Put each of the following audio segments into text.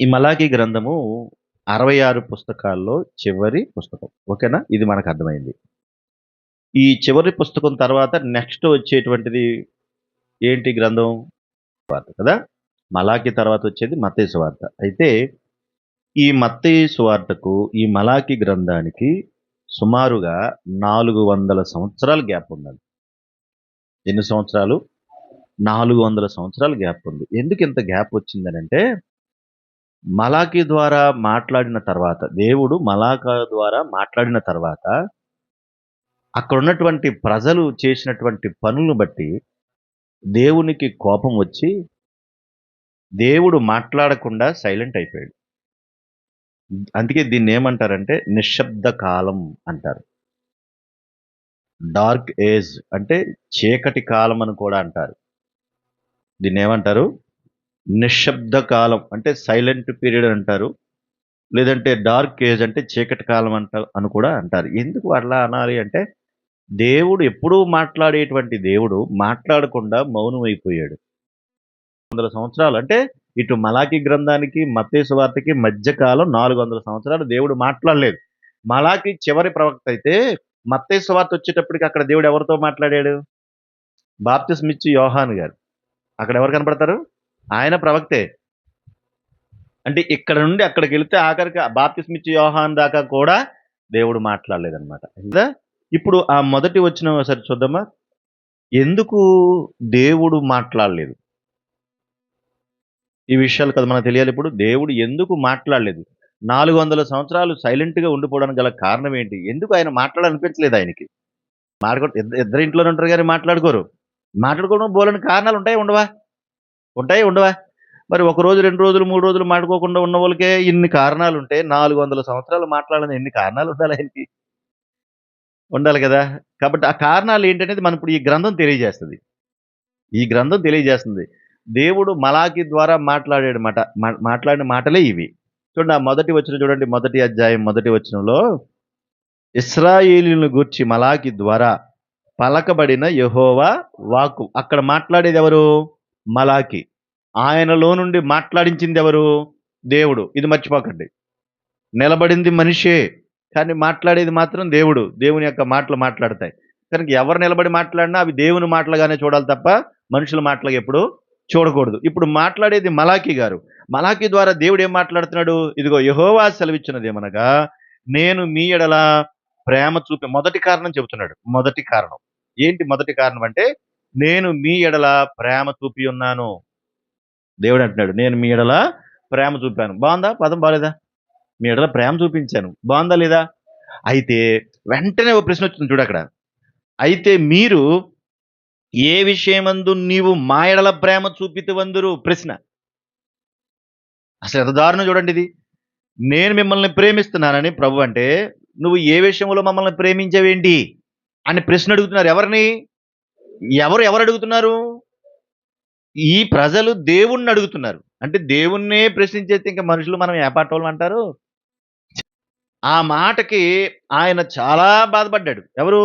ఈ మలాకీ గ్రంథము 66 పుస్తకాల్లో చివరి పుస్తకం. ఓకేనా? ఇది మనకు అర్థమైంది. ఈ చివరి పుస్తకం తర్వాత నెక్స్ట్ వచ్చేటువంటిది ఏంటి గ్రంథం? సువార్త కదా! మలాకీ తర్వాత వచ్చేది మత్తయి సువార్త. అయితే ఈ మత్తయి సువార్తకు, ఈ మలాకీ గ్రంథానికి సుమారుగా 400 సంవత్సరాల గ్యాప్ ఉందండి. ఎన్ని సంవత్సరాలు? 400 సంవత్సరాల గ్యాప్ ఉంది. ఎందుకు ఇంత గ్యాప్ వచ్చిందనంటే, మలాకీ ద్వారా మాట్లాడిన తర్వాత, దేవుడు మలాకా ద్వారా మాట్లాడిన తర్వాత, అక్కడున్నటువంటి ప్రజలు చేసినటువంటి పనులను బట్టి దేవునికి కోపం వచ్చి, దేవుడు మాట్లాడకుండా సైలెంట్ అయిపోయాడు. అందుకే దీన్నేమంటారంటే నిశ్శబ్ద కాలం అంటారు. డార్క్ ఏజ్ అంటే చీకటి కాలం అని కూడా అంటారు. దీన్నేమంటారు? నిశ్శబ్ద కాలం అంటే సైలెంట్ పీరియడ్ అంటారు. లేదంటే డార్క్ ఏజ్ అంటే చీకటి కాలం అని కూడా అంటారు. ఎందుకు అట్లా అనాలి అంటే, దేవుడు ఎప్పుడూ మాట్లాడేటువంటి దేవుడు మాట్లాడకుండా మౌనమైపోయాడు. 100 సంవత్సరాలు అంటే ఇటు మలాకీ గ్రంథానికి, మత్తయి సువార్తకి మధ్య కాలం 400 సంవత్సరాలు దేవుడు మాట్లాడలేదు. మలాకీ చివరి ప్రవక్త అయితే, మత్తయి సువార్త వచ్చేటప్పటికి అక్కడ దేవుడు ఎవరితో మాట్లాడాడు? బాప్తిస్మిచ్చి యోహాను గారు. అక్కడ ఎవరు కనపడతారు? ఆయన ప్రవక్తే. అంటే ఇక్కడ నుండి అక్కడికెళ్తే ఆఖరికి బాప్తిస్మిచ్చి యోహాను దాకా కూడా దేవుడు మాట్లాడలేదనమాట. కదా! ఇప్పుడు ఆ మొదటి వచనం ఒకసారి చూద్దామా? ఎందుకు దేవుడు మాట్లాడలేదు? ఈ విషయాలు కదా మనకు తెలియాలి ఇప్పుడు. దేవుడు ఎందుకు మాట్లాడలేదు? 400 సంవత్సరాలు సైలెంట్‌గా ఉండిపోవడానికి గల కారణం ఏంటి? ఎందుకు ఆయన మాట్లాడాలనిపించలేదు ఆయనకి? ఇద్దరు ఇంట్లోనే ఉంటారు గాని మాట్లాడుకోరు. మాట్లాడుకోవడం బోలెడన్ని కారణాలు ఉంటాయా? ఉండవా? ఉంటాయా? ఉండవా? మరి ఒక రోజు, 2 రోజులు, 3 రోజులు మాట్లాడుకోకుండా ఉన్నవోళ్ళకే ఇన్ని కారణాలుంటే 400 సంవత్సరాలు మాట్లాడని ఎన్ని కారణాలు ఉండాలి ఆయనకి? ఉండాలి గదా! కాబట్టి ఆ కారణాలు ఏంటనేది మనం ఇప్పుడు ఈ గ్రంథం తెలియజేస్తది. ఈ గ్రంథం తెలియజేస్తుంది. దేవుడు మలాకి ద్వారా మాట్లాడాడు మాట. మాట్లాడిన మాటలే ఇవి. చూడండి ఆ మొదటి వచనం చూడండి. మొదటి అధ్యాయం మొదటి వచనంలో ఇశ్రాయేలీయులను గూర్చి మలాకి ద్వారా పలకబడిన యెహోవా వాక్కు. అక్కడ మాట్లాడేది ఎవరు? మలాకి. ఆయనలో నుండి మాట్లాడించింది ఎవరు? దేవుడు. ఇది మర్చిపోకండి. నిలబడింది మనిషే. కానీ మాట్లాడేది మాత్రం దేవుడు. దేవుని యొక్క మాటలు మాట్లాడతాయి. కనుక ఎవరు నిలబడి మాట్లాడినా అవి దేవుని మాటలుగానే చూడాలి తప్ప మనుషుల మాటలుగా ఎప్పుడు చూడకూడదు. ఇప్పుడు మాట్లాడేది మలాకి గారు. మలాకి ద్వారా దేవుడు ఏం మాట్లాడుతున్నాడు? ఇదిగో యెహోవా సెలవిచ్చినదేమనగా, నేను మీ ఎడల ప్రేమ చూపి మొదటి కారణం చెబుతున్నాడు. మొదటి కారణం. ఏంటి మొదటి కారణం అంటే, నేను మీ ఎడల ప్రేమ చూపి ఉన్నాను. దేవుడు అంటున్నాడు, నేను మీ ఎడల ప్రేమ చూపాను. బావుందా? పదం బాలేదా? మీ ఎడల ప్రేమ చూపించాను. బావుందా లేదా? అయితే వెంటనే ఓ ప్రశ్నొచ్చింది చూడక్కడ. అయితే మీరు ఏ విషయమందు నీవు మా ఎడల ప్రేమ చూపితివందురు? ప్రశ్న. అసలు ఎంత దారుణం చూడండిది. నేను మిమ్మల్ని ప్రేమిస్తున్నానని ప్రభు అంటే, నువ్వు ఏ విషయంలో మమ్మల్ని ప్రేమించావేంటి? అని ప్రశ్న అడుగుతున్నారు. ఎవరిని? ఎవరు అడుగుతున్నారు? ఈ ప్రజలు దేవుణ్ణి అడుగుతున్నారు. అంటే దేవుణ్ణే ప్రశ్నించేస్తే ఇంక మనుషులు మనం ఏ పాటోళ్ళం అంటారు? ఆ మాటకి ఆయన చాలా బాధపడ్డాడు. ఎవరు?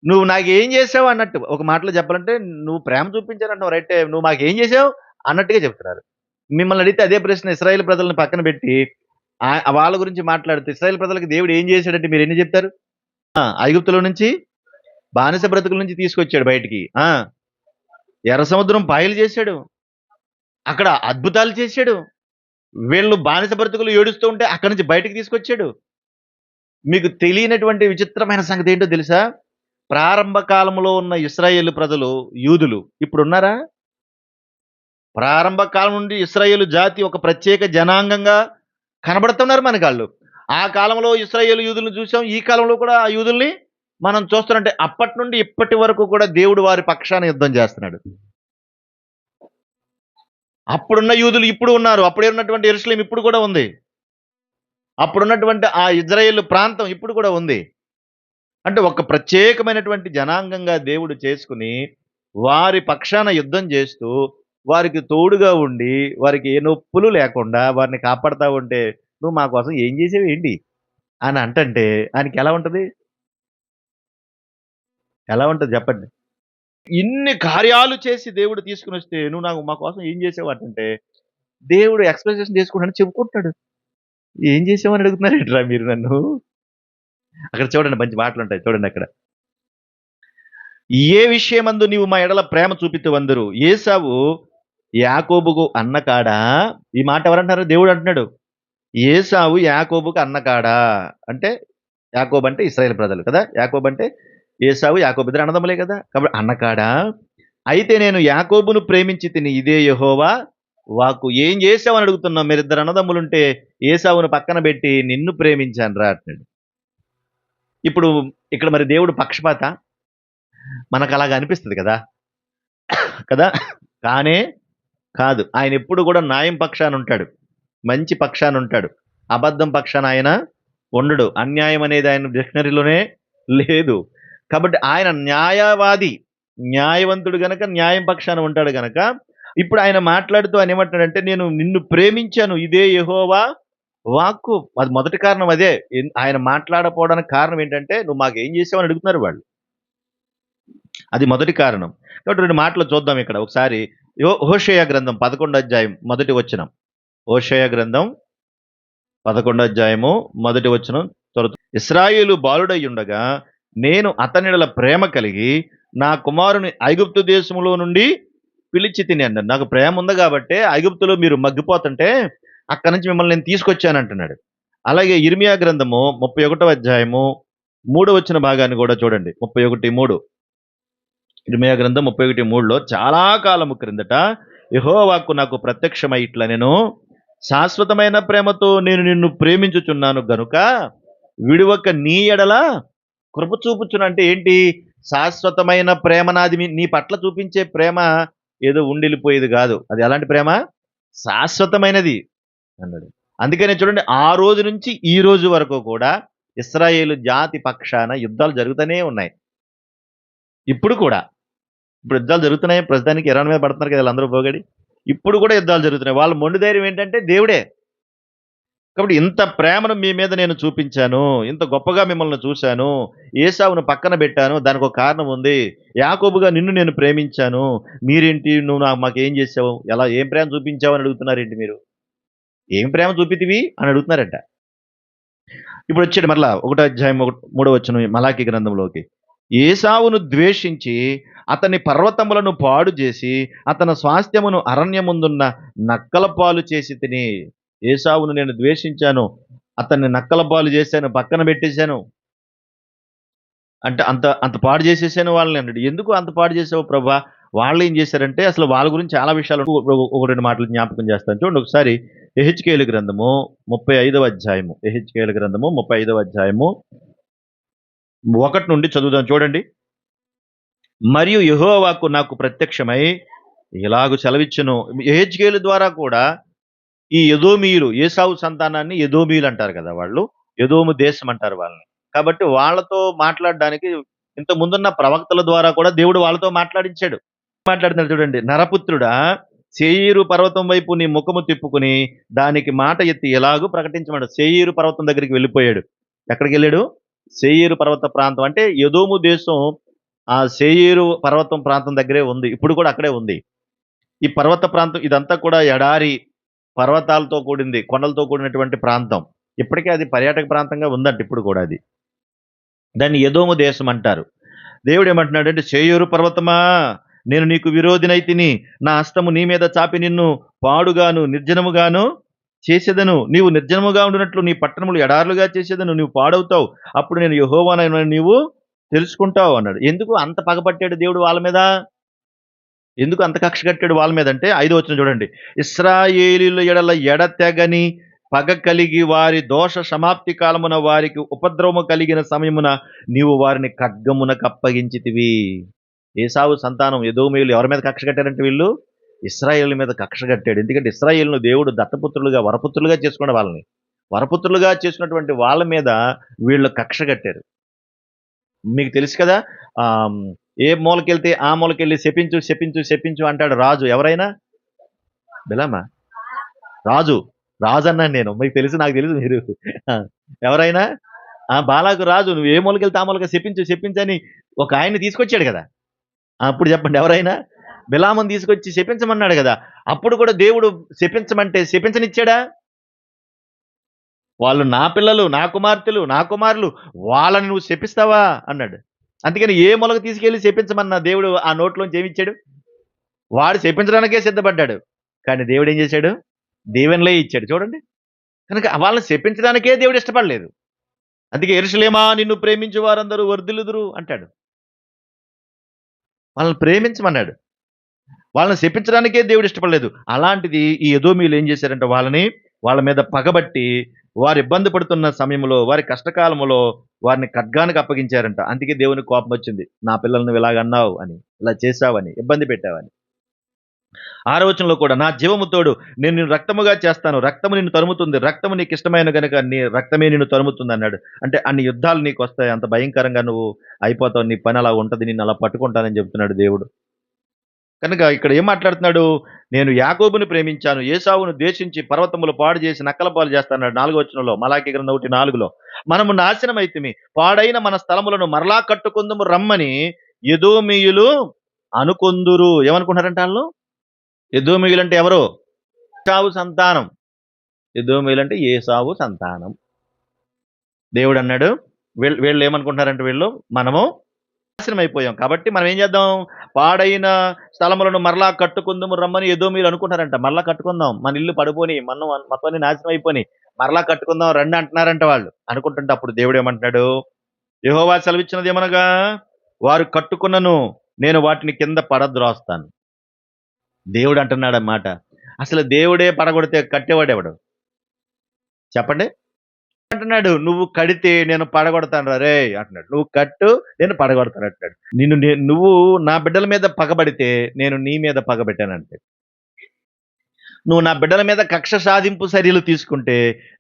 నువ్వు నాకేం చేసావు అన్నట్టు. ఒక మాటలో చెప్పాలంటే నువ్వు ప్రేమ చూపించానంటున్నావు రైటే. నువ్వు మాకేం చేసావు అన్నట్టుగా చెప్తున్నారు. మిమ్మల్ని అడిగితే అదే ప్రశ్న ఇశ్రాయేలు ప్రజలను పక్కన పెట్టి వాళ్ళ గురించి మాట్లాడితే ఇశ్రాయేలు ప్రజలకు దేవుడు ఏం చేశాడంటే మీరెన్ని చెప్తారు? ఐగుప్తులో నుంచి బానిస బ్రతుకుల నుంచి తీసుకొచ్చాడు బయటికి. ఎర్ర సముద్రం పాయలు చేశాడు. అక్కడ అద్భుతాలు చేశాడు. వీళ్ళు బానిస బ్రతుకులు ఏడుస్తూ ఉంటే అక్కడి నుంచి బయటికి తీసుకొచ్చాడు. మీకు తెలియనటువంటి విచిత్రమైన సంగతి ఏంటో తెలుసా? ప్రారంభ కాలంలో ఉన్న ఇశ్రాయేలు ప్రజలు, యూదులు ఇప్పుడున్నారా? ప్రారంభ కాలం నుండి ఇశ్రాయేలు జాతి ఒక ప్రత్యేక జనాంగంగా కనబడుతున్నారు మనకాళ్ళు. ఆ కాలంలో ఇశ్రాయేలు యూదులను చూసాం. ఈ కాలంలో కూడా ఆ యూదుల్ని మనం చూస్తున్నట్టే అప్పటి నుండి ఇప్పటి వరకు కూడా దేవుడు వారి పక్షాన యుద్ధం చేస్తున్నాడు. అప్పుడున్న యూదులు ఇప్పుడు ఉన్నారు. అప్పుడే ఉన్నటువంటి యెరూషలేము ఇప్పుడు కూడా ఉంది. అప్పుడున్నటువంటి ఆ ఇజ్రాయేలు ప్రాంతం ఇప్పుడు కూడా ఉంది. అంటే ఒక ప్రత్యేకమైనటువంటి జనాంగంగా దేవుడు చేసుకుని, వారి పక్షాన యుద్ధం చేస్తూ, వారికి తోడుగా ఉండి, వారికి ఏ నొప్పులు లేకుండా వారిని కాపాడుతా ఉంటే, "నువ్వు మా కోసం ఏం చేసావేంటి?" అని అంటంటే ఆయనకెలా ఉంటది? ఎలా ఉంటది చెప్పండి? ఇన్ని కార్యాలు చేసి దేవుడు తీసుకొనొస్తే, "నువ్వు మా కోసం ఏం చేసావు?" అంటంటే, దేవుడు ఎక్స్‌ప్లనేషన్ చేసుకుంటాను చెప్పుకుంటున్నాడు. ఏం చేసావని అడుగుతున్నారేంట్రా మీరు నన్ను? అక్కడ చూడండి మంచి మాటలుంటాయి చూడండక్కడ. ఏ విషయమందు నీవు మా ఎడల ప్రేమ చూపితివందురు. ఏశావు యాకోబుకు అన్న కాడా, ఈ మాట ఎవరంటున్నారు? దేవుడు అంటున్నాడు. ఏశావు యాకోబుకు అన్న కాడా. అంటే యాకోబు అంటే ఇశ్రాయేలు ప్రజలు కదా! యాకోబు అంటే ఏశావు, యాకోబు ఇద్దరు అన్నదమ్ములే కదా! కాబట్టి అన్న కాడా. అయితే నేను యాకోబును ప్రేమించి తిని ఇదే యెహోవా వాక్కు. ఏం చేసావని అడుగుతున్నావు? మీరిద్దరు అన్నదమ్ములుంటే ఏశావును పక్కన పెట్టి నిన్ను ప్రేమించానురా అంటున్నాడు. ఇప్పుడు ఇక్కడ మరి దేవుడు పక్షపాత? మనకలాగా అనిపిస్తది కదా! కదా! కానే కాదు. ఆయనెప్పుడు కూడా న్యాయం పక్షానుంటాడు. మంచి పక్షానుంటాడు. అబద్ధం పక్షాన ఆయన ఉండడు. అన్యాయం అనేది ఆయన డిక్షనరీలోనే లేదు. కాబట్టి ఆయన న్యాయవాది. న్యాయవంతుడు గనక న్యాయం పక్షాన ఉంటాడు గనక, ఇప్పుడు ఆయన మాట్లాడుతూ ఆయన ఏమంటున్నాడంటే, నేను నిన్ను ప్రేమించాను. ఇదే యెహోవా వాక్కు. అది మొదటి కారణం అదే. ఆయన మాట్లాడకపోవడానికి కారణం ఏంటంటే, నువ్వు మాకేం చేసావని అడుగుతున్నారు వాళ్ళు. అది మొదటి కారణం. కాబట్టి 2 మాటలు చూద్దాం ఇక్కడ. ఒకసారి హోషేయ గ్రంథం 11 అధ్యాయం మొదటి వచనం. హోషేయ గ్రంథం 11 అధ్యాయము మొదటి వచనం ఇశ్రాయేలు బాలుడయ్యుండగా నేను అతనిడల ప్రేమ కలిగి నా కుమారుని ఐగుప్తు దేశములో నుండి పిలిచి తిని అన్నాడు. నాకు ప్రేమ ఉంది కాబట్టే ఐగుప్తులో మీరు మగ్గిపోతుంటే అక్కడి నుంచి మిమ్మల్ని నేను తీసుకొచ్చానంటున్నాడు. అలాగే ఇర్మియా గ్రంథము 31 అధ్యాయము 3 వచ్చిన భాగాన్ని కూడా చూడండి. 31:3 ఇర్మియా గ్రంథం 31:3లో చాలా కాలము క్రిందట యెహోవాకు నాకు ప్రత్యక్షమై ఇట్లా నేను శాశ్వతమైన ప్రేమతో నేను నిన్ను ప్రేమించుచున్నాను గనుక విడువక నీ ఎడల కృప చూపుచును. అంటే ఏంటి? శాశ్వతమైన ప్రేమ నాది. నీ పట్ల చూపించే ప్రేమ ఏదో ఉండిలిపోయేది కాదు. అది ఎలాంటి ప్రేమ? శాశ్వతమైనది అన్నాడు. అందుకనే చూడండి, ఆ రోజు నుంచి ఈ రోజు వరకు కూడా ఇశ్రాయేలు జాతి పక్షాన యుద్ధాలు జరుగుతూనే ఉన్నాయి. ఇప్పుడు కూడా. ఇప్పుడు యుద్ధాలు జరుగుతున్నాయి. ప్రస్తుతానికి ఇరాన్ మీద పడుతున్నారు కదా వీళ్ళందరూ పోగడి. ఇప్పుడు కూడా యుద్ధాలు జరుగుతున్నాయి. వాళ్ళ మొండి ధైర్యం ఏంటంటే దేవుడే. కాబట్టి ఇంత ప్రేమను మీ మీద నేను చూపించాను. ఇంత గొప్పగా మిమ్మల్ని చూశాను. ఏశావును పక్కన పెట్టాను. దానికొక కారణం ఉంది. యాకోబుగా నిన్ను నేను ప్రేమించాను. మీరేంటి నువ్వు మాకేం చేశావు? ఏం ప్రేమ చూపించావు అని అడుగుతున్నారేంటి మీరు? ఏం ప్రేమ చూపితివి అని అడుగుతున్నారంట. ఇప్పుడు వచ్చాడు మరలా 1 అధ్యాయం 3 వచనం మలాకి గ్రంథంలోకి. ఏశావును ద్వేషించి అతని పర్వతములను పాడు చేసి అతని స్వాస్థ్యమును అరణ్యముందున్న నక్కల పాలు చేసి తిని. ఏశావును నేను ద్వేషించాను, అతన్ని నక్కల పాలు చేశాను, పక్కన పెట్టేశాను. అంటే అంత అంత పాడు చేసేసాను వాళ్ళని అన్నాడు. ఎందుకు అంత పాడు చేసావు ప్రభా? వాళ్ళు ఏం చేశారంటే అసలు వాళ్ళ గురించి చాలా విషయాలు ఒక 2 మాటలు జ్ఞాపకం చేస్తాను. చూడండి ఒకసారి యెహెజ్కేలు గ్రంథము 35వ అధ్యాయము. యెహెజ్కేలు గ్రంథము 35వ అధ్యాయము 1 నుండి చదువుదాం చూడండి. మరియు యెహోవాకు నాకు ప్రత్యక్షమై ఇలాగు సెలవిచ్చును. యెహెజ్కేలు ద్వారా కూడా ఈ ఎదోమీయులు, ఏశావు సంతానాన్ని ఎదోమీయులు అంటారు కదా వాళ్ళు. ఎదోము దేశం అంటారు వాళ్ళని. కాబట్టి వాళ్ళతో మాట్లాడడానికి ఇంత ముందున్న ప్రవక్తల ద్వారా కూడా దేవుడు వాళ్ళతో మాట్లాడించాడు. మాట్లాడుతున్నాడు చూడండి. నరపుత్రుడా, శేయీరు పర్వతం వైపు నీ ముఖము తిప్పుకుని దానికి మాట ఎత్తి ఎలాగూ ప్రకటించమన్నాడు. శేయీరు పర్వతం దగ్గరికి వెళ్ళిపోయాడు. ఎక్కడికి వెళ్ళాడు? శేయీరు పర్వత ప్రాంతం. అంటే ఎదోము దేశం ఆ శేయీరు పర్వతం ప్రాంతం దగ్గరే ఉంది. ఇప్పుడు కూడా అక్కడే ఉంది. ఈ పర్వత ప్రాంతం ఇదంతా కూడా ఎడారి, పర్వతాలతో కూడింది, కొండలతో కూడినటువంటి ప్రాంతం. ఇప్పటికే అది పర్యాటక ప్రాంతంగా ఉందంట ఇప్పుడు కూడా అది. దాన్ని ఎదోము దేశం అంటారు. దేవుడు ఏమంటున్నాడంటే, శేయీరు పర్వతమా, నేను నీకు విరోధినైతిని. నా హస్తము నీ మీద చాపి నిన్ను పాడుగాను నిర్జనముగాను చేసేదను. నీవు నిర్జనముగా ఉండినట్లు నీ పట్టణములు ఎడారులుగా చేసేదను. నీవు పాడవుతావు. అప్పుడు నేను యెహోవానైన నీవు తెలుసుకుంటావు అన్నాడు. ఎందుకు అంత పగపట్టాడు దేవుడు వాళ్ళ మీద? ఎందుకు అంత కక్ష కట్టాడు వాళ్ళ మీద అంటే 5వ వచనం చూడండి. ఇశ్రాయేలీయుల ఎడల ఎడతెగని పగ కలిగి వారి దోష సమాప్తి కాలమున వారికి ఉపద్రవము కలిగిన సమయమున నీవు వారిని ఖడ్గమునకు అప్పగించితివి. ఏశావు సంతానం ఎదోమీయులు ఎవరి మీద కక్ష కట్టారంటే వీళ్ళు ఇశ్రాయేలు మీద కక్ష కట్టాడు. ఎందుకంటే ఇశ్రాయేలును దేవుడు దత్తపుత్రులుగా వరపుత్రులుగా చేసుకున్న వాళ్ళని, వరపుత్రులుగా చేసుకున్నటువంటి వాళ్ళ మీద వీళ్ళు కక్ష కట్టారు. మీకు తెలుసు కదా, ఏ మూలకెళ్తే ఆ మూలకెళ్ళి శపించు శపించు శపించు అంటాడు రాజు. ఎవరైనా బిలామా రాజు రాజు అన్నాను నేను. మీకు తెలుసు, నాకు తెలుసు. మీరు ఎవరైనా బాలాకు రాజు, నువ్వు ఏ మూలకెళ్తే ఆ మూలక శపించు శపించని ఒక ఆయన్ని తీసుకొచ్చాడు కదా. అప్పుడు చెప్పండి ఎవరైనా? బిలామును తీసుకొచ్చి శపించమన్నాడు కదా. అప్పుడు కూడా దేవుడు శపించమంటే శపించనిచ్చాడా? వాళ్ళు నా పిల్లలు, నా కుమార్తెలు, నా కుమారులు, వాళ్ళని నువ్వు శపిస్తావా అన్నాడు. అందుకని ఏ మొలక తీసుకెళ్ళి శపించమన్న దేవుడు ఆ నోట్లోంచి ఏమిచ్చాడు? వాడు శపించడానికే సిద్ధపడ్డాడు. కానీ దేవుడు ఏం చేశాడు? దీవెనలే ఇచ్చాడు చూడండి. కనుక వాళ్ళని శపించడానికే దేవుడు ఇష్టపడలేదు. అందుకే యెరూషలేమా నిన్ను ప్రేమించు వారందరూ వర్ధిల్లుదురు అంటాడు. వాళ్ళని ప్రేమించమన్నాడు. వాళ్ళని శపించడానికే దేవుడు ఇష్టపడలేదు. అలాంటిది ఈ ఎదోమీయులు ఏం చేశారంటే వాళ్ళ మీద పగబట్టి వారు ఇబ్బంది పడుతున్న సమయంలో, వారి కష్టకాలంలో వారిని ఖడ్గానికి అప్పగించారంట. అందుకే దేవునికి కోపం వచ్చింది. నా పిల్లల్ని నువ్వు ఇలాగన్నావు అని, ఇలా చేశావని, ఇబ్బంది పెట్టావని. 6వ వచనంలో కూడా నా జీవము తోడు నేను నిన్ను రక్తముగా చేస్తాను, రక్తము నిన్ను తరుముతుంది, రక్తము నీకు ఇష్టమైన గనుక నీ రక్తమే నిన్ను తరుముతుంది అన్నాడు. అంటే అన్ని యుద్ధాలు నీకు వస్తాయి, అంత భయంకరంగా నువ్వు అయిపోతావు, నీ పని అలా ఉంటది, నిన్ను అలా పట్టుకుంటానని చెప్తున్నాడు దేవుడు. కనుక ఇక్కడ ఏం మాట్లాడుతున్నాడు? నేను యాకోబుని ప్రేమించాను, ఏసావును ద్వేషించి పర్వతములు పాడు చేసి నక్కల పాలు చేస్తాడు. 4వ వచనంలో, మలాకి గ్రంథం 1:4లో మనము నాశనమైతిమి, పాడైన మన స్థలములను మరలా కట్టుకుందుము రమ్మని ఎదోమీయులు అనుకొందురు. ఏమనుకుంటారంట వాళ్ళు? ఎదోమీయులంటే ఎవరు? ఏసావు సంతానం. ఎదోమీయులంటే ఏసావు సంతానం. దేవుడు అన్నాడు వీళ్ళు ఏమనుకుంటున్నారంటే మనము నాశనం అయిపోయాం కాబట్టి మనం ఏం చేద్దాం? పాడైన స్థలములను మరలా కట్టుకుందాము రమ్మని ఎదోమీయులు అనుకుంటారంట. మరలా కట్టుకుందాం, మన ఇల్లు పడిపోని, మనం మొత్తాన్ని నాశనం అయిపోని, మరలా కట్టుకుందాం రండి అంటున్నారంట వాళ్ళు. అనుకుంటుంటే అప్పుడు దేవుడు ఏమంటున్నాడు? యెహోవా సెలవిచ్చినది ఏమనగా, వారు కట్టుకున్నను నేను వాటిని కింద పడద్రోస్తాను. దేవుడు అంటున్నాడు అన్నమాట. అసలు దేవుడే పడగొడితే కట్టేవాడెవడు చెప్పండి? అంటున్నాడు, నువ్వు కడితే నేను పడగొడతాను రే అంటున్నాడు. నువ్వు కట్టు, నేను పడగొడతాను అంటున్నాడు. నువ్వు నా బిడ్డల మీద పగబడితే నేను నీ మీద పగబెట్టానంటే, నువ్వు నా బిడ్డల మీద కక్ష సాధింపు చర్యలు తీసుకుంటే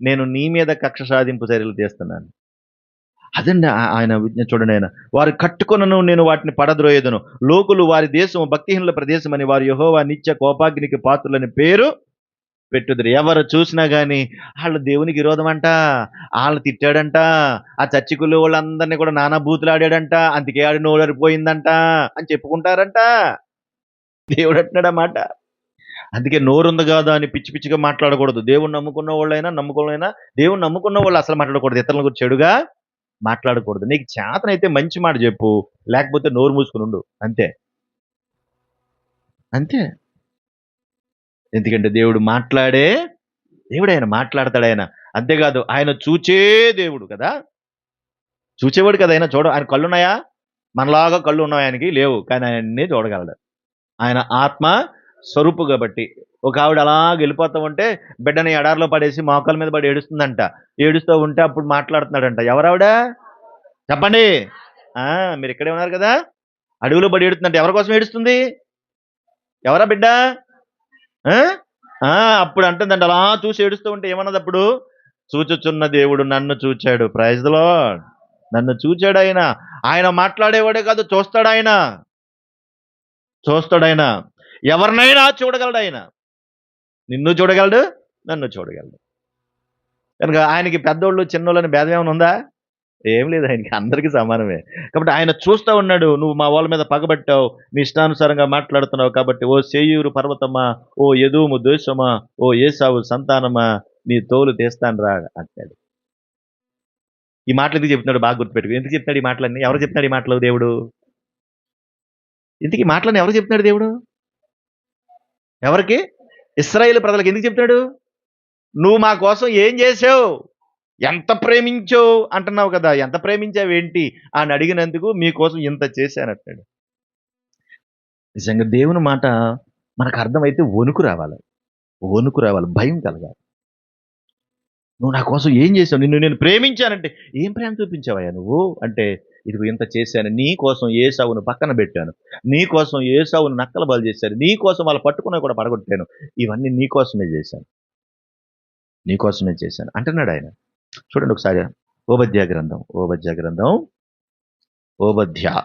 నేను నీ మీద కక్ష సాధింపు చర్యలు తీస్తున్నాను. అదండి ఆయన చూడండి. ఆయన వారు కట్టుకొనను నేను వాటిని పడద్రోయేదను, లోకులు వారి దేశం భక్తిహీనుల ప్రదేశం అని వారు యెహోవా నిత్య కోపాగ్నికి పాత్రులని పేరు పెట్టుదురు. ఎవరు చూసినా గాని వాళ్ళు దేవునికి విరోధమంట, వాళ్ళని తిట్టాడంట, ఆ చర్చికులు వాళ్ళందరినీ కూడా నానా బూతులు ఆడాడంట, అందుకే ఆడి నోరరిపోయిందంట అని చెప్పుకుంటారంట. దేవుడు అంటున్నాడు అన్నమాట. అందుకే నోరుంది కాదా అని పిచ్చి పిచ్చిగా మాట్లాడకూడదు. దేవుణ్ణి నమ్ముకున్న వాళ్ళైనా నమ్ముకోవాలైనా, దేవుణ్ణి నమ్ముకున్న వాళ్ళు అసలు మాట్లాడకూడదు. ఇతరుల గురించి చెడుగా మాట్లాడకూడదు. నీకు చేతనైతే మంచి మాట చెప్పు, లేకపోతే నోరు మూసుకుని ఉండు. అంతే అంతే. ఎందుకంటే దేవుడు ఆయన మాట్లాడతాడు. ఆయన అంతేకాదు, ఆయన చూచే దేవుడు కదా, చూచేవాడు కదా. ఆయన కళ్ళున్నాయా? మనలాగా కళ్ళు ఉన్నాయి ఆయనకి లేవు, కానీ ఆయన్ని చూడగలడు. ఆయన ఆత్మ స్వరూపు కాబట్టి. ఒక ఆవిడ అలా వెళ్ళిపోతూ ఉంటే బిడ్డని ఎడారిలో పడేసి మోకాల మీద పడి ఏడుస్తుందంట. ఏడుస్తూ ఉంటే అప్పుడు మాట్లాడుతున్నాడంట. ఎవరావిడ చెప్పండి? మీరు ఇక్కడే ఉన్నారు కదా. అడవిలో పడి ఏడుతుందంట. ఎవరి కోసం ఏడుస్తుంది? ఎవరా బిడ్డ? అప్పుడు అంటుందంట, అలా చూసి ఏడుస్తూ ఉంటే ఏమన్నది అప్పుడు? చూచుచున్న దేవుడు నన్ను చూచాడు. Praise the Lord. నన్ను చూచాడు ఆయన. ఆయన మాట్లాడేవాడే కాదు, చూస్తాడు ఆయన. ఎవరినైనా చూడగలడు ఆయన. నిన్ను చూడగలడు, నన్ను చూడగలడు. కనుక ఆయనకి పెద్దోళ్ళు చిన్నోళ్ళని భేదం ఏమైనా ఉందా? ఏం లేదు, ఆయనకి అందరికీ సమానమే. కాబట్టి ఆయన చూస్తూ ఉన్నాడు. నువ్వు మా వాళ్ళ మీద పగబట్టావు, నీ ఇష్టానుసారంగా మాట్లాడుతున్నావు కాబట్టి, ఓ సేయూరు పర్వతమా, ఓ ఎదోము దేశమా, ఓ ఏసావు సంతానమా, నీ తోలు తీస్తాను రా అంటాడు. ఈ మాటలు ఎందుకు చెప్తున్నాడు? బాగా గుర్తుపెట్టుకో. ఎందుకు చెప్తున్నాడు ఈ మాటలన్నీ? ఎవరు చెప్తున్నాడు ఈ మాటలు? దేవుడు. ఎందుకు ఈ మాటలన్నీ ఎవరు చెప్తున్నాడు దేవుడు? ఎవరికి? ఇశ్రాయేలు ప్రజలకు. ఎందుకు చెప్తున్నాడు? నువ్వు మా కోసం ఏం చేసావు, ఎంత ప్రేమించావు అంటున్నావు కదా, ఎంత ప్రేమించావేంటి అని అడిగినందుకు మీకోసం ఇంత చేశానంటాడు. నిజంగా దేవుని మాట మనకు అర్థమైతే వణుకు రావాలి, భయం కలగాలి. నువ్వు నా కోసం ఏం చేసావు, నిన్ను నేను ప్రేమించానంటే ఏం ప్రేమ చూపించావయ్యా నువ్వు అంటే, ఇదిగో ఇంత చేశాను, నీ కోసం ఏసావును పక్కన పెట్టాను, నీ కోసం ఏసావును నక్కల బలు చేశాను, నీ కోసం వాళ్ళు పట్టుకున్నా కూడా పడగొట్టాను, ఇవన్నీ నీ కోసమే చేశాను అంటున్నాడు ఆయన. చూడండి ఒకసారి ఓబద్యా గ్రంథం 1వ అధ్యాయం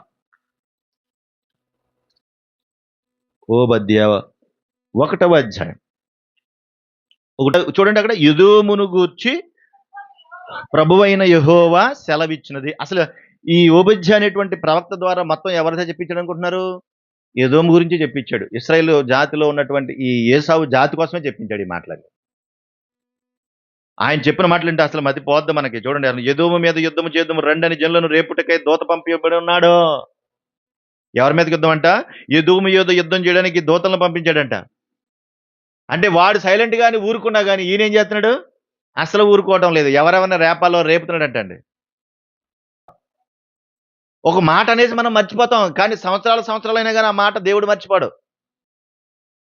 చూడండి. అక్కడ ఎదోమును గూర్చి ప్రభువైన యెహోవా సెలవిచ్చినది. అసలు ఈ ఓబద్యా అనేటువంటి ప్రవక్త ద్వారా మొత్తం ఎవరితో చెప్పించాడు అనుకుంటున్నారు? ఎదోము గురించి చెప్పించాడు. ఇశ్రాయేల్ జాతిలో ఉన్నటువంటి ఈ ఏసావు జాతి కోసమే చెప్పించాడు ఈ మాటలన్నీ. ఆయన చెప్పిన మాటలంటే అసలు మతి పోద్ది మనకి. చూడండి, ఎదోము మీద యుద్ధము చేద్దాము రండని జనులను రేపుటకై దూత పంపించబడి ఉన్నాడు. ఎవరి మీదకి యుద్ధం అంట? ఎదోము మీద యుద్ధం చేయడానికి దూతలను పంపించాడంట. అంటే వాడు సైలెంట్ గాని ఊరుకున్నా గాని ఈయన ఏం చేస్తున్నాడు? అసలు ఊరుకోవడం లేదు. ఎవరెవరిని రేపాలో రేపుతున్నాడంటండి. ఒక మాట అనేసి మనం మర్చిపోతాం. కానీ సంవత్సరాలైనా గాని ఆ మాట దేవుడు మర్చిపోడు.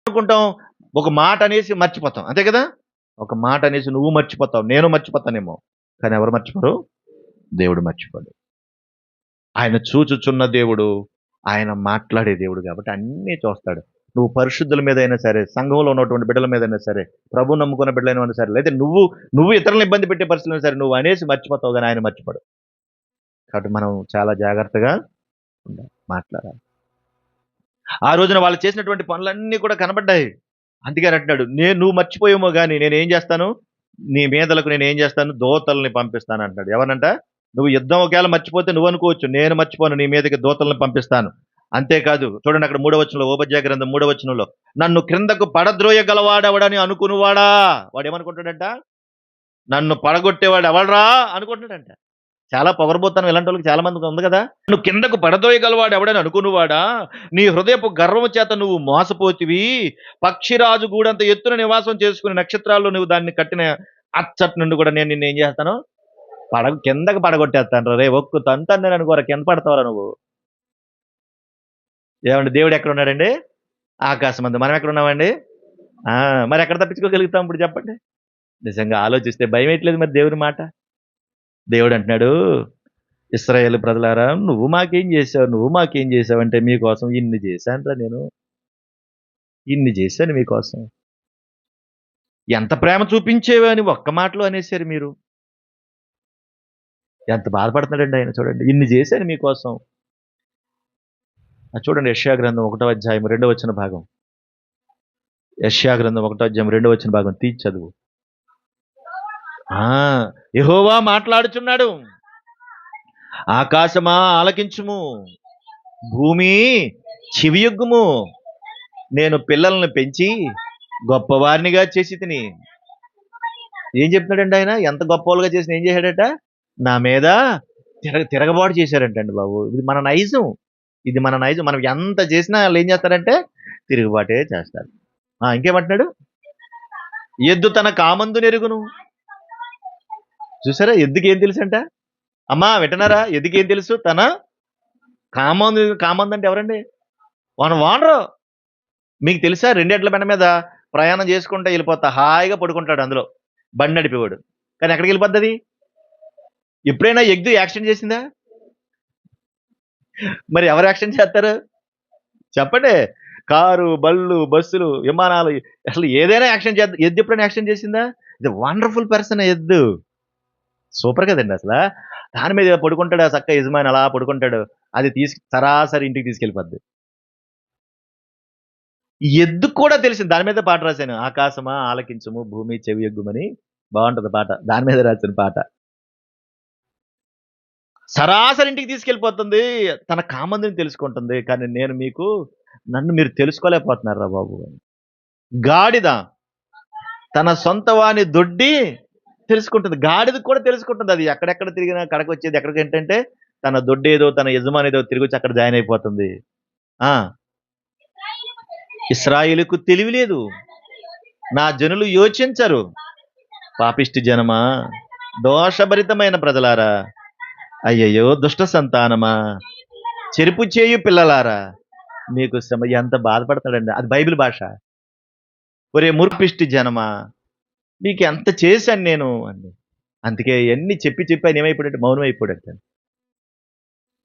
అనుకుంటాం, ఒక మాట అనేసి మర్చిపోతాం. అంతే కదా? ఒక మాట అనేసి నువ్వు మర్చిపోతావు, నేను మర్చిపోతానేమో. కానీ ఎవరు మర్చిపోరు? దేవుడు మర్చిపోడు. ఆయన చూచుచున్న దేవుడు, ఆయన మాట్లాడే దేవుడు కాబట్టి అన్నీ చూస్తాడు. నువ్వు పరిశుద్ధుల మీద అయినా సరే, సంఘంలో ఉన్నటువంటి బిడ్డల మీద అయినా సరే, ప్రభు నమ్ముకున్న బిడ్డలైనా సరే, లేదా నువ్వు ఇతరులను ఇబ్బంది పెట్టే పరిస్థితులు సరే, నువ్వు అనేసి మర్చిపోతావు కానీ ఆయన మర్చిపోడు. కాబట్టి మనం చాలా జాగ్రత్తగా ఉండాలి, మాట్లాడాలి. ఆ రోజున వాళ్ళు చేసినటువంటి పనులన్నీ కూడా కనబడ్డాయి. అందుకని అంటున్నాడు, నువ్వు మర్చిపోయేమో కానీ నేనేం చేస్తాను, నీ మీదలకు నేను ఏం చేస్తాను, దూతల్ని పంపిస్తాను అంటున్నాడు. ఎవరనంట? నువ్వు యుద్ధం ఒకవేళ మర్చిపోతే నువ్వు అనుకోవచ్చు, నేను మర్చిపోను, నీ మీదకి దూతల్ని పంపిస్తాను. అంతేకాదు, చూడండి అక్కడ 3వ వచనంలో, ఓబద్య గ్రంథం 3వ వచనంలో, నన్ను క్రిందకు పడద్రోయగలవాడెవడని అనుకునివాడా. వాడు ఏమనుకుంటాడంట? నన్ను పడగొట్టేవాడు ఎవడరా అనుకుంటున్నాడంట. చాలా పొగరబోతాను ఇలాంటి వాళ్ళకి చాలా మందికి ఉంది కదా. నువ్వు కిందకు పడదోయగలవాడు ఎవడని అనుకునివాడా, నీ హృదయపు గర్వము చేత నువ్వు మోసపోతివి. పక్షిరాజు గూడంత ఎత్తున నివాసం చేసుకుని నక్షత్రాల్లో నువ్వు దాన్ని కట్టిన అచ్చటి నుండి కూడా నేను నిన్ను ఏం చేస్తాను, కిందకు పడగొట్టేస్తాను. రే ఒక్కు తంతాను నేను అనుకోరా, కింద పడతావరా నువ్వు. ఏమండి, దేవుడు ఎక్కడ ఉన్నాడండి? ఆకాశం అందు. మనం ఎక్కడ ఉన్నామండి? మరి ఎక్కడ తప్పించుకోగలుగుతాం ఇప్పుడు చెప్పండి? నిజంగా ఆలోచిస్తే భయం ఎట్లేదు మరి దేవుని మాట. దేవుడు అంటున్నాడు, ఇశ్రాయేలు ప్రజలారా, నువ్వు మాకేం చేసావు అంటే, మీకోసం ఇన్ని చేశానురా నేను, ఇన్ని చేశాను మీకోసం. ఎంత ప్రేమ చూపించేవా అని ఒక్క మాటలో అనేసారు మీరు. ఎంత బాధపడుతున్నాడండి ఆయన చూడండి. ఇన్ని చేశాను మీకోసం. చూడండి, యెషయా గ్రంథం 1వ అధ్యాయం 2వ వచన భాగం. యెషయా గ్రంథం 1వ అధ్యాయం 2వ వచన భాగం తీసి చదువు. యెహోవా మాట్లాడుచున్నాడు, ఆకాశమా ఆలకించుము, భూమి చెవియొగ్గుము. నేను పిల్లల్ని పెంచి గొప్పవారినిగా చేసి తిని. ఏం చెప్తున్నాడండి ఆయన? ఎంత గొప్పవాళ్ళుగా చేసిన ఏం చేశాడట? నా మీద తిరగబాటు చేశారంటండి బాబు. ఇది మన నైజం. మనం ఎంత చేసినా వాళ్ళు ఏం చేస్తారంటే తిరుగుబాటే చేస్తారు. ఇంకేమంటున్నాడు? ఎద్దు తన కామందు నెరుగును. చూసారా, ఎద్దుకి ఏం తెలుసు అంట? అమ్మా వింటున్నారా? ఎద్దుకి ఏం తెలుసు? తన కామందు అంటే ఎవరండి? వానరు. మీకు తెలుసా, 2 ఎడ్ల బండి మీద ప్రయాణం చేసుకుంటూ వెళ్ళిపోతా హాయిగా పడుకుంటాడు అందులో, బండి నడిపేవాడు. కానీ ఎక్కడికి వెళ్ళిపోద్ది అది? ఎప్పుడైనా ఎద్దు యాక్సిడెంట్ చేసిందా? మరి ఎవరు యాక్సిడెంట్ చేస్తారు చెప్పండి? కారు, బళ్ళు, బస్సులు, విమానాలు, అసలు ఏదైనా యాక్సిడెంట్ చేద్దాం. ఎద్దు ఎప్పుడైనా యాక్సిడెంట్ చేసిందా? ఇది వండర్ఫుల్ పర్సన్ ఎద్దు. సూపర్ కదండి అసలు. దాని మీద పడుకుంటాడు ఆ చక్క యజమాని, అలా పడుకుంటాడు. అది సరాసరి ఇంటికి తీసుకెళ్ళిపోద్ది. ఎద్దు కూడా తెలిసింది. దాని మీద పాట రాశాను, ఆకాశమా ఆలకించము, భూమి చెవి ఎగ్గుమని. బాగుంటది పాట, దాని మీద రాసిన పాట. సరాసరి ఇంటికి తీసుకెళ్ళిపోతుంది, తన కామందిని తెలుసుకుంటుంది. కానీ నన్ను మీరు తెలుసుకోలేకపోతున్నారా బాబు. గాడిద తన సొంత వాని దొడ్డి తెలుసుకుంటుంది. గాడిద కూడా తెలుసుకుంటుంది. అది ఎక్కడెక్కడ తిరిగినా కడకు వచ్చేది ఎక్కడికి ఏంటంటే, తన దొడ్డేదో తన యజమానిదో తిరిగి వచ్చి అక్కడ జాయిన్ అయిపోతుంది. ఇశ్రాయేలుకు తెలివి లేదు, నా జనులు యోచించరు. పాపిష్టి జనమా, దోషభరితమైన ప్రజలారా, అయ్యయ్యో దుష్ట సంతానమా, చెరుపు చేయు పిల్లలారా, మీకు శ్రమ. ఎంత బాధపడతాడండి, అది బైబిల్ భాష. ఒరే ముర్పిష్టి జనమా, మీకు ఎంత చేశాను నేను అండి. అందుకే ఇవన్నీ చెప్పి ఆయన ఏమైపోయాడంటే మౌనం అయిపోయాడంట.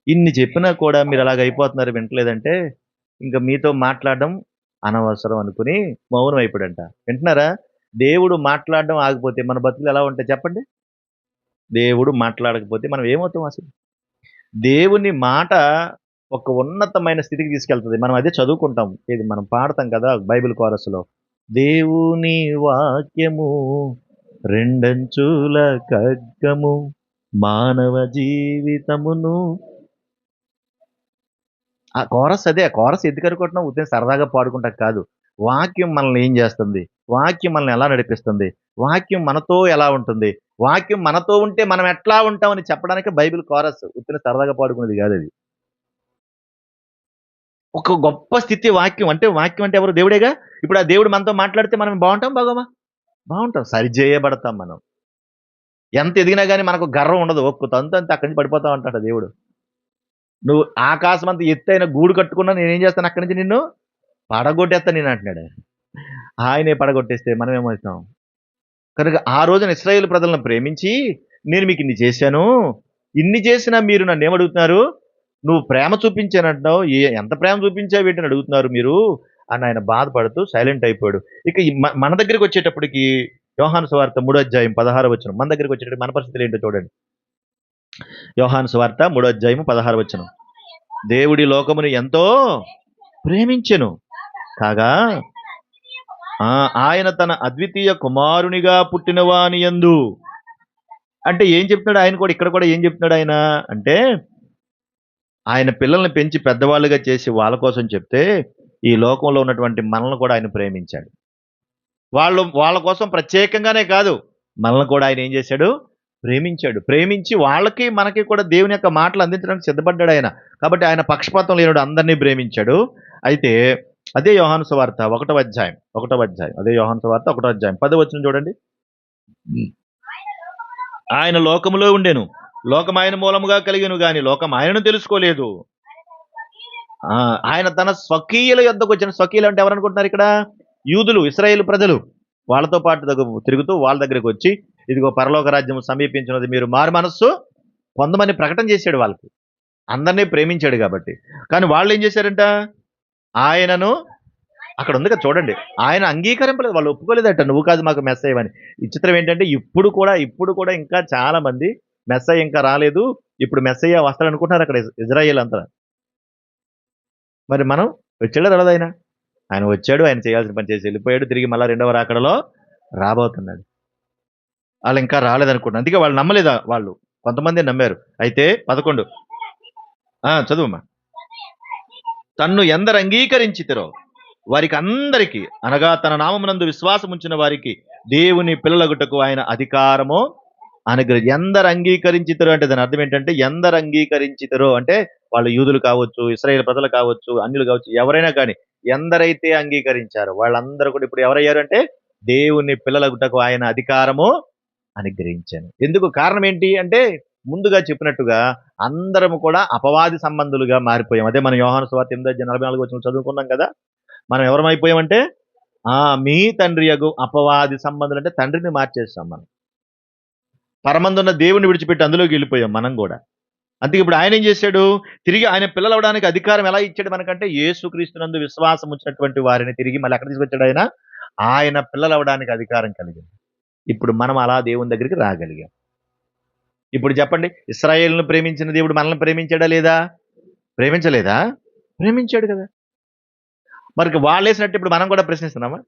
ఇన్ని చెప్పినా కూడా మీరు అలాగ అయిపోతున్నారు, వింటలేదంటే ఇంకా మీతో మాట్లాడడం అనవసరం అనుకుని మౌనం అయిపోయాడంట. వింటున్నారా? దేవుడు మాట్లాడడం ఆగిపోతే మన బతుకులు ఎలా ఉంటాయి చెప్పండి? దేవుడు మాట్లాడకపోతే మనం ఏమవుతాం అసలు? దేవుని మాట ఒక ఉన్నతమైన స్థితికి తీసుకెళ్తుంది. మనం అదే చదువుకుంటాం, ఇది మనం పాడతాం కదా బైబిల్ కోరస్లో. దేవుని వాక్యము రెండంచుల ఖడ్గము, మానవ జీవితమును. ఆ కోరస్ అదే. ఆ కోరస్ ఎందుకు అనుకుంటున్నాం? ఉత్తినే సరదాగా పాడుకుంటానికి కాదు. వాక్యం మనల్ని ఏం చేస్తుంది? వాక్యం మనల్ని ఎలా నడిపిస్తుంది? వాక్యం మనతో ఎలా ఉంటుంది? వాక్యం మనతో ఉంటే మనం ఎట్లా ఉంటామని చెప్పడానికి బైబిల్ కోరస్. ఉత్తినే సరదాగా పాడుకునేది కాదది. ఒక గొప్ప స్థితి వాక్యం. అంటే వాక్యం అంటే ఎవరు? దేవుడేగా. ఇప్పుడు ఆ దేవుడు మనతో మాట్లాడితే మనం బాగుంటాం, బాగోమా? బాగుంటాం. సరిజేయబడతాం మనం. ఎంత ఎదిగినా గాని మనకు గర్వం ఉండదు. ఒక్క తంతంతే అక్కడి నుంచి పడిపోతా ఉంటాడు దేవుడు. నువ్వు ఆకాశమంత ఎత్తైన గూడు కట్టుకున్నా నేనేం చేస్తాను అక్కడి నుంచి నిన్ను పడగొట్టేత్తా నేను అంటున్నాడు. ఆయనే పడగొట్టేస్తే మనమేమవుతాం? కనుక ఆ రోజున ఇశ్రాయేలు ప్రజలను ప్రేమించి, నేను మీకు ఇన్ని చేశాను. ఇన్ని చేసినా మీరు నన్నేమడుగుతున్నారు? నువ్వు ప్రేమ చూపించానంటున్నావు. ఎంత ప్రేమ చూపించావేంటని అడుగుతున్నారు మీరు అని ఆయన బాధపడుతూ సైలెంట్ అయిపోయాడు. ఇక మన దగ్గరికొచ్చేటప్పటికి యోహాను సువార్త 3 అధ్యాయం 16 వచనం. మన దగ్గరికొచ్చేటప్పటికి మన పరిస్థితులు ఏంటో చూడండి. యోహాను సువార్త 3 అధ్యాయం 16 వచనం. దేవుడి లోకమును ఎంతో ప్రేమించెను కాగా ఆయన తన అద్వితీయ కుమారునిగా పుట్టిన వాని యందు. అంటే ఏం చెప్తున్నాడు ఆయన కూడా? ఇక్కడ కూడా ఏం చెప్తున్నాడు ఆయన అంటే, ఆయన పిల్లల్ని పెంచి పెద్దవాళ్ళుగా చేసి వాళ్ళ కోసం చెప్తే, ఈ లోకంలో ఉన్నటువంటి మనల్ని కూడా ఆయన ప్రేమించాడు. వాళ్ళ కోసం ప్రత్యేకంగానే కాదు, మనల్ని కూడా ఆయన ఏం చేశాడు? ప్రేమించాడు. ప్రేమించి వాళ్ళకి మనకి కూడా దేవుని యొక్క మాటలు అందించడానికి సిద్ధపడ్డాడు ఆయన. కాబట్టి ఆయన పక్షపాతం లేనుడు, అందరినీ ప్రేమించాడు. అయితే అదే యోహాను సువార్త 1వ అధ్యాయం. అదే యోహాను సువార్త 1వ అధ్యాయం 10వ వచనం చూడండి. ఆయన లోకములో ఉండెను, లోకం ఆయన మూలముగా కలిగెను గాని లోకం ఆయనను తెలుసుకోలేదు. ఆయన తన స్వకీయుల యొద్దకు వచ్చిన. స్వకీయులు అంటే ఎవరు అనుకుంటున్నారు ఇక్కడ? యూదులు, ఇశ్రాయేలు ప్రజలు. వాళ్ళతో పాటు తిరుగుతూ వాళ్ళ దగ్గరికి వచ్చి, ఇదిగో పరలోక రాజ్యం సమీపించినది, మీరు మారు మనస్సు పొందమని ప్రకటన చేశాడు వాళ్ళకి. అందరినీ ప్రేమించాడు కాబట్టి. కానీ వాళ్ళు ఏం చేశారంట? ఆయనను, అక్కడ ఉంది కదా చూడండి, ఆయన అంగీకరింపలేదు. వాళ్ళు ఒప్పుకోలేదట, నువ్వు కాదు మాకు మెస్సయ్య అని. విచిత్రం ఏంటంటే ఇప్పుడు కూడా ఇంకా చాలా మంది మెస్సయ్య ఇంకా రాలేదు, ఇప్పుడు మెస్సయ్య వస్తాడు అనుకుంటున్నారు అక్కడ ఇజ్రాయేల్ అంతా. మరి మనం వచ్చాడా రాలేదు? ఆయన వచ్చాడు, ఆయన చేయాల్సిన పని చేసి వెళ్ళిపోయాడు. తిరిగి మళ్ళా రెండవ రాకడలో రాబోతున్నాడు. వాళ్ళు ఇంకా రాలేదనుకుంటున్నారు. అందుకే వాళ్ళు నమ్మలేదా? వాళ్ళు కొంతమంది నమ్మారు. అయితే 11 చదువమ్మా. తన్ను ఎందరు అంగీకరించితిరో వారికి అందరికీ, అనగా తన నామమునందు విశ్వాసం ఉంచిన వారికి దేవుని పిల్లలగుటకు ఆయన అధికారము అనుగ్రహం. ఎందరు అంగీకరించితరో అంటే దాని అర్థం ఏంటంటే, ఎందరు అంగీకరించితరో అంటే వాళ్ళు యూదులు కావచ్చు, ఇశ్రాయేలు ప్రజలు కావచ్చు, అన్యులు కావచ్చు, ఎవరైనా కానీ ఎందరైతే అంగీకరించారో వాళ్ళందరూ కూడా ఇప్పుడు ఎవరయ్యారు అంటే దేవుని పిల్లలగుటకు ఆయన అధికారము అనుగ్రహించాను. ఎందుకు? కారణం ఏంటి అంటే, ముందుగా చెప్పినట్టుగా అందరము కూడా అపవాది సంబంధులుగా మారిపోయాం. అదే మనం యోహాను సువార్త 8:44 వచనం చదువుకున్నాం కదా. మనం ఎవరమైపోయామంటే మీ తండ్రి యగు అపవాది సంబంధులు, అంటే తండ్రిని మార్చేస్తాం మనం. పరమందున్న దేవుని విడిచిపెట్టి అందులోకి వెళ్ళిపోయాం మనం కూడా. అందుకే ఇప్పుడు ఆయన ఏం చేశాడు? తిరిగి ఆయన పిల్లలు అవడానికి అధికారం ఎలా ఇచ్చాడు మనకంటే, యేసుక్రీస్తునందు విశ్వాసం ఉంచినటువంటి వారిని తిరిగి మళ్ళీ ఎక్కడ తీసుకొచ్చాడు ఆయన? ఆయన పిల్లలు అవడానికి అధికారం కలిగింది. ఇప్పుడు మనం అలా దేవుని దగ్గరికి రాగలిగాం. ఇప్పుడు చెప్పండి, ఇశ్రాయేలును ప్రేమించిన దేవుడు మనల్ని ప్రేమించాడా లేదా? ప్రేమించలేదా? ప్రేమించాడు కదా. మరి వాళ్ళు వేసినట్టు ఇప్పుడు మనం కూడా ప్రశ్నిస్తున్నామా?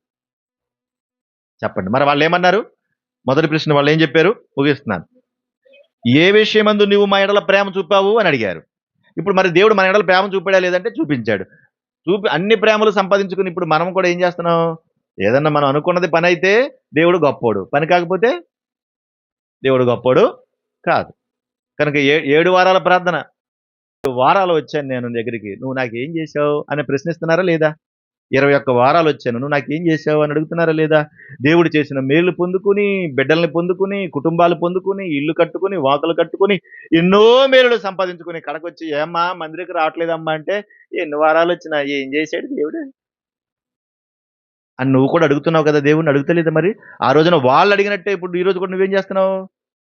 చెప్పండి. మరి వాళ్ళు ఏమన్నారు? మొదటి ప్రశ్న వాళ్ళు ఏం చెప్పారు? ముగిస్తున్నాను. ఏ విషయమందు నువ్వు మా ఎడల ప్రేమ చూపావు అని అడిగారు. ఇప్పుడు మరి దేవుడు మన ఎడల ప్రేమ చూపాడా లేదంటే చూపించాడు. అన్ని ప్రేమలు సంపాదించుకుని ఇప్పుడు మనం కూడా ఏం చేస్తున్నాం? ఏదన్నా మనం అనుకున్నది పని అయితే దేవుడు గొప్పోడు, పని కాకపోతే దేవుడు గొప్పోడు కాదు. కనుక 7 వారాల ప్రార్థన, 7 వారాలు వచ్చాను నేను దగ్గరికి, నువ్వు నాకేం చేశావు అని ప్రశ్నిస్తున్నారా లేదా? 21 వారాలు వచ్చాను, నువ్వు నాకేం చేశావు అని అడుగుతున్నారా లేదా? దేవుడు చేసిన మేలు పొందుకుని, బిడ్డల్ని పొందుకుని, కుటుంబాలు పొందుకుని, ఇల్లు కట్టుకుని, వాకులు కట్టుకుని, ఎన్నో మేలులు సంపాదించుకుని కడకొచ్చి, ఏమ్మా మందిరికి రావట్లేదమ్మా అంటే, ఎన్ని వారాలు వచ్చినా ఏం చేశాడు దేవుడు అని నువ్వు కూడా అడుగుతున్నావు కదా. దేవుణ్ణి అడుగుతలేదా? మరి ఆ రోజున వాళ్ళు అడిగినట్టే ఇప్పుడు ఈ రోజు కూడా నువ్వేం చేస్తున్నావు?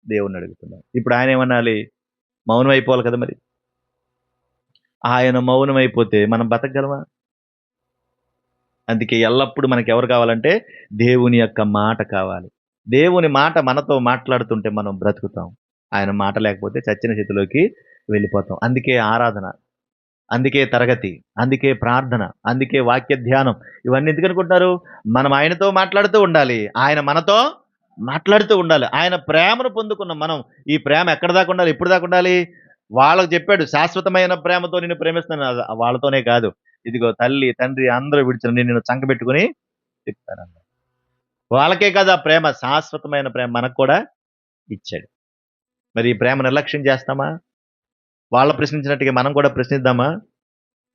దేవుణ్ణి అడుగుతున్నావు. ఇప్పుడు ఆయన ఏమనాలి? మౌనం అయిపోవాలి కదా. మరి ఆయన మౌనం అయిపోతే మనం బతకగలమా? అందుకే ఎల్లప్పుడూ మనకి ఎవరు కావాలంటే దేవుని యొక్క మాట కావాలి. దేవుని మాట మనతో మాట్లాడుతుంటే మనం బ్రతుకుతాం. ఆయన మాట లేకపోతే చచ్చిన స్థితిలోకి వెళ్ళిపోతాం. అందుకే ఆరాధన, అందుకే తరగతి, అందుకే ప్రార్థన, అందుకే వాక్య ధ్యానం. ఇవన్నీ ఎందుకు అనుకుంటున్నారు? మనం ఆయనతో మాట్లాడుతూ ఉండాలి, ఆయన మనతో మాట్లాడుతూ ఉండాలి. ఆయన ప్రేమను పొందుకున్నాం మనం. ఈ ప్రేమ ఎక్కడ దాకా ఉండాలి? ఎప్పుడు దాకా ఉండాలి? వాళ్ళకి చెప్పాడు, శాశ్వతమైన ప్రేమతో నిన్ను ప్రేమిస్తాను. వాళ్ళతోనే కాదు, ఇదిగో తల్లి తండ్రి అందరూ విడిచిన నిన్ను చంకబెట్టుకుని తిప్పుతానన్నాడు. వాళ్ళకే కాదు ఆ ప్రేమ, శాశ్వతమైన ప్రేమ మనకు కూడా ఇచ్చాడు. మరి ఈ ప్రేమ నిర్లక్ష్యం చేస్తామా? వాళ్ళు ప్రశ్నించినట్టుగా మనం కూడా ప్రశ్నిద్దామా?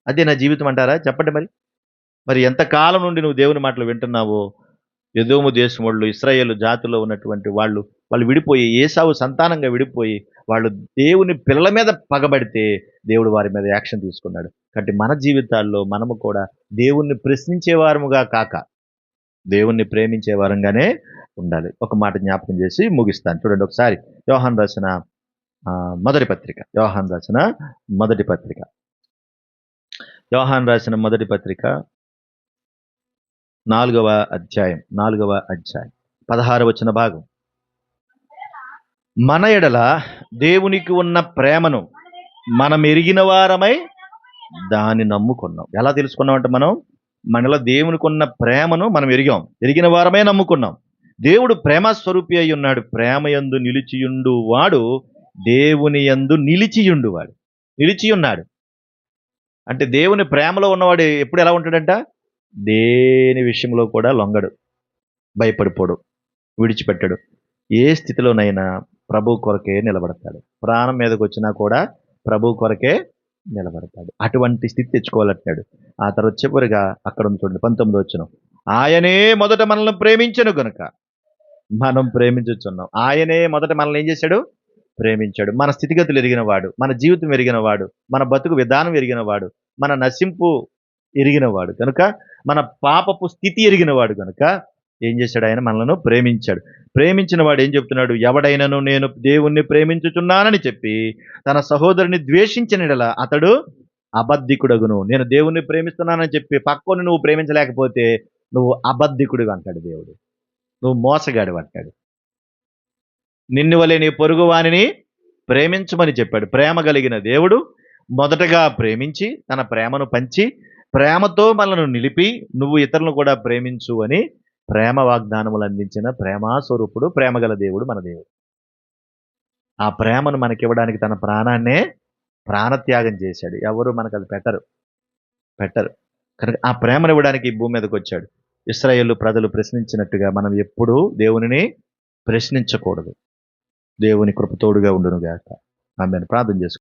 అదే నా జీవితం అంటారా? చెప్పండి మరి. మరి ఎంతకాలం నుండి నువ్వు దేవుని మాటలు వింటున్నావో, ఎదోము దేశమోళ్ళు, ఇశ్రాయేలు జాతిలో ఉన్నటువంటి వాళ్ళు విడిపోయి, ఏశావు సంతానంగా విడిపోయి, వాళ్ళు దేవుని పిల్లల మీద పగబడితే, దేవుడు వారి మీద యాక్షన్ తీసుకున్నాడు. కాబట్టి మన జీవితాల్లో మనము కూడా దేవుణ్ణి ప్రశ్నించే వారముగా కాక, దేవుణ్ణి ప్రేమించే వారంగానే ఉండాలి. ఒక మాట జ్ఞాపకం చేసి ముగిస్తాను. చూడండి ఒకసారి యోహాను రాసిన మొదటి పత్రిక. యోహాను రాసిన మొదటి పత్రిక. యోహాను రాసిన మొదటి పత్రిక 4వ అధ్యాయం 16వ వచన భాగం. మన ఎడల దేవునికి ఉన్న ప్రేమను మనం ఎరిగిన వారమై దాన్ని నమ్ముకున్నాం. ఎలా తెలుసుకున్నాం అంటే మనం మనలో దేవునికి ఉన్న ప్రేమను మనం ఎరిగిన వారమే నమ్ముకున్నాం. దేవుడు ప్రేమ స్వరూపి అయి ఉన్నాడు. ప్రేమ యందు నిలిచియుండు వాడు దేవుని యందు నిలిచి ఉన్నాడు. అంటే దేవుని ప్రేమలో ఉన్నవాడు ఎప్పుడు ఎలా ఉంటాడంట? దేని విషయంలో కూడా లొంగడు, భయపడిపోడు, విడిచిపెట్టడు. ఏ స్థితిలోనైనా ప్రభు కొరకే నిలబడతాడు. ప్రాణం మీదకి వచ్చినా కూడా ప్రభు కొరకే నిలబడతాడు. అటువంటి స్థితి తెచ్చుకోవాలంటున్నాడు. ఆ తర్వాత చివరిగా అక్కడ ఉంది చూడండి, 19వ వచనం. ఆయనే మొదట మనల్ని ప్రేమించెను గనుక మనం ప్రేమించుచున్నాం. ఆయనే మొదట మనల్ని ఏం చేశాడు? ప్రేమించాడు. మన స్థితిగతులు ఎరిగినవాడు, మన జీవితం ఎరిగినవాడు, మన బతుకు విధానం ఎరిగినవాడు, మన నశింపు ఎరిగినవాడు కనుక, మన పాపపు స్థితి ఎరిగినవాడు కనుక ఏం చేశాడు? ఆయన మనలను ప్రేమించాడు. ప్రేమించిన వాడు ఏం చెప్తున్నాడు? ఎవడైనను నేను దేవుణ్ణి ప్రేమించుచున్నానని చెప్పి తన సహోదరుని ద్వేషించిన యెడల అతడు అబద్ధికుడగును. నేను దేవుణ్ణి ప్రేమిస్తున్నానని చెప్పి పక్కని నువ్వు ప్రేమించలేకపోతే నువ్వు అబద్ధికుడివి అంటాడు దేవుడు. నువ్వు మోసగాడివి అంటాడు. నిన్ను వలె నీ పొరుగు వానిని ప్రేమించమని చెప్పాడు. ప్రేమ కలిగిన దేవుడు మొదటగా ప్రేమించి తన ప్రేమను పంచి ప్రేమతో మనల్ని నిలిపి నువ్వు ఇతరులను కూడా ప్రేమించు అని ప్రేమ వాగ్దానములు అందించిన ప్రేమాస్వరూపుడు, ప్రేమగల దేవుడు మన దేవుడు. ఆ ప్రేమను మనకివ్వడానికి తన ప్రాణాన్నే ప్రాణత్యాగం చేశాడు. ఎవరు మనకు అది పెట్టరు. కనుక ఆ ప్రేమను ఇవ్వడానికి ఈ భూమి మీదకి వచ్చాడు. ఇశ్రాయేలు ప్రజలు ప్రశ్నించినట్టుగా మనం ఎప్పుడూ దేవునిని ప్రశ్నించకూడదు. దేవుని కృప తోడుగా ఉండును గాక. ఆమేన్. ప్రార్థన చేసుకుందాం.